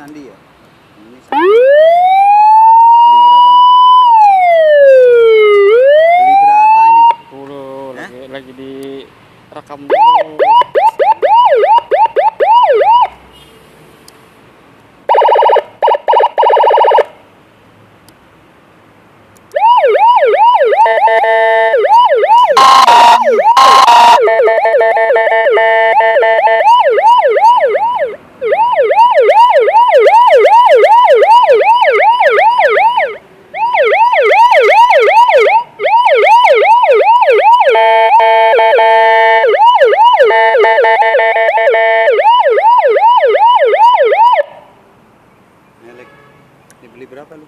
Sandi ya. Ini Sandi. Beli berapa ini? Dulu lagi direkam dulu. Dibeli berapa lu?